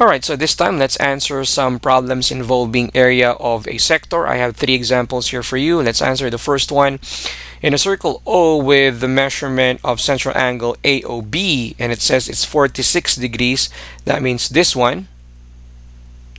Alright, so this time let's answer some problems involving area of a sector. I have three examples here for you. Let's answer the first one. In a circle O with the measurement of central angle AOB, and it says it's 46 degrees, that means this one.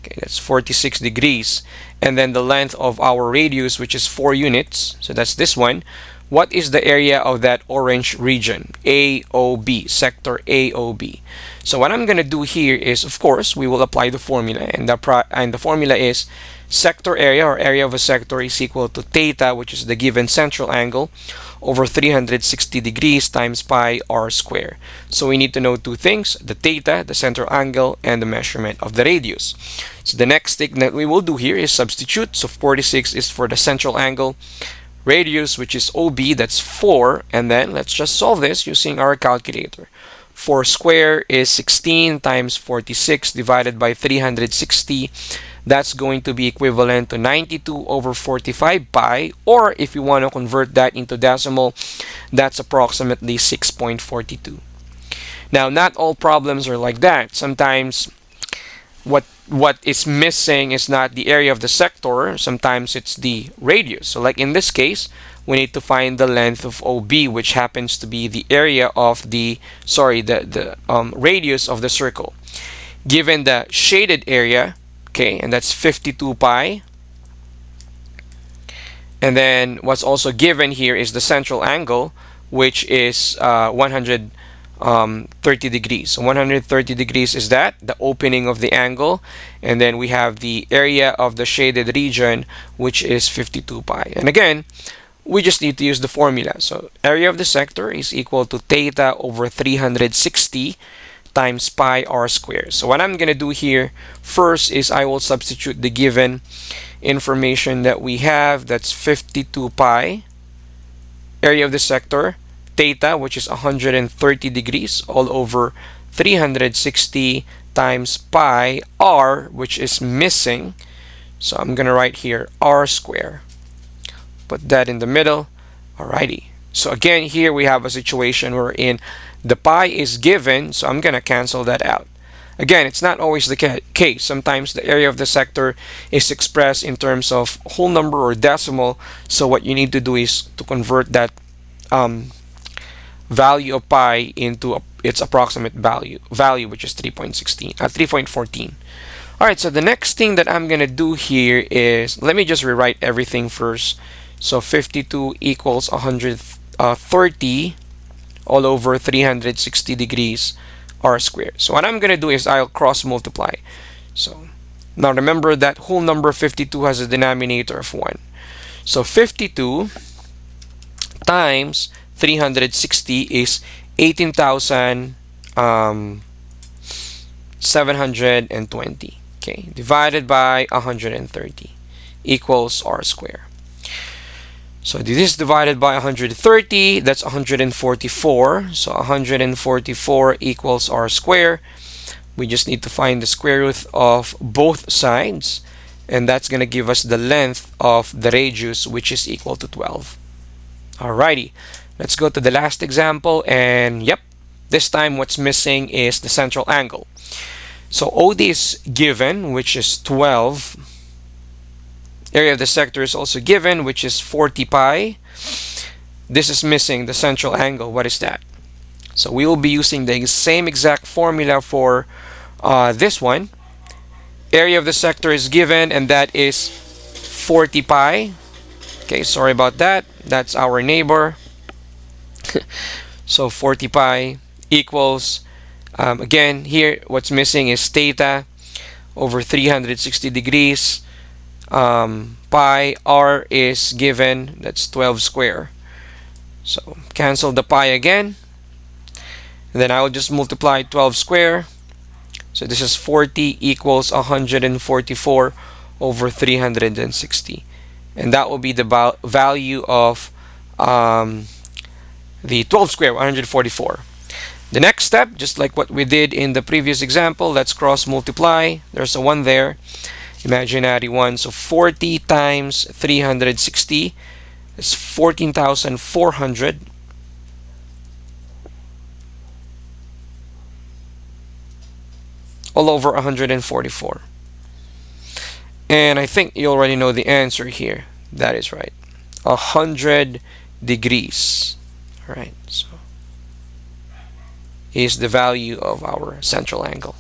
Okay, that's 46 degrees. And then the length of our radius, which is 4 units, so that's this one. What is the area of that orange region? AOB, sector AOB. So what I'm going to do here is, of course, we will apply the formula, and the formula is sector area, or area of a sector, is equal to theta, which is the given central angle, over 360 degrees times pi r square. So we need to know two things: the theta, the central angle, and the measurement of the radius. So the next thing that we will do here is substitute. So 46 is for the central angle, radius, which is OB, that's 4, and then let's just solve this using our calculator. 4 square is 16 times 46 divided by 360. That's going to be equivalent to 92 over 45 pi, or if you want to convert that into decimal, that's approximately 6.42. Now, not all problems are like that. Sometimes what is missing is not the area of the sector. Sometimes it's the radius. So like in this case, we need to find the length of OB, which happens to be the area of the radius of the circle. Given the shaded area, okay, and that's 52 pi. And then what's also given here is the central angle, which is 130 degrees. So 130 degrees is that, the opening of the angle. And then we have the area of the shaded region, which is 52 pi. And again, we just need to use the formula. So area of the sector is equal to theta over 360 times pi r squared. So what I'm going to do here first is I will substitute the given information that we have. That's 52 pi, area of the sector, theta, which is 130 degrees, all over 360 times pi r, which is missing. So I'm going to write here r squared. Put that in the middle. Alrighty. So again, here we have a situation wherein the pi is given, so I'm going to cancel that out. Again, it's not always the case. Sometimes the area of the sector is expressed in terms of whole number or decimal. So what you need to do is to convert that value of pi into its approximate value, which is 3.14. Alright, so the next thing that I'm going to do here is, let me just rewrite everything first. So 52 equals 130 all over 360 degrees r squared. So what I'm going to do is I'll cross multiply. So now remember that whole number 52 has a denominator of 1. So 52 times 360 is 18,720. Okay, divided by 130 equals r squared. So this is divided by 130, that's 144. So 144 equals r squared. We just need to find the square root of both sides, and that's going to give us the length of the radius, which is equal to 12. Alrighty, let's go to the last example, and yep, this time what's missing is the central angle. So OD is given, which is 12. Area of the sector is also given, which is 40 pi. This is missing the central angle. What is that? So we will be using the same exact formula for this one. Area of the sector is given, and that is 40 pi. Okay, sorry about that. That's our neighbor. So 40 pi equals, again, here what's missing is theta over 360 degrees. Pi r is given, that's 12 square. So cancel the pi again, and then I will just multiply 12 square. So this is 40 equals 144 over 360, and that will be the value of the 12 square, 144. The next step, just like what we did in the previous example, let's cross multiply. There's a 1 there, imaginary 1. So 40 times 360 is 14,400. all over 144. And I think you already know the answer here. That is right. 100 degrees. All right, so is the value of our central angle.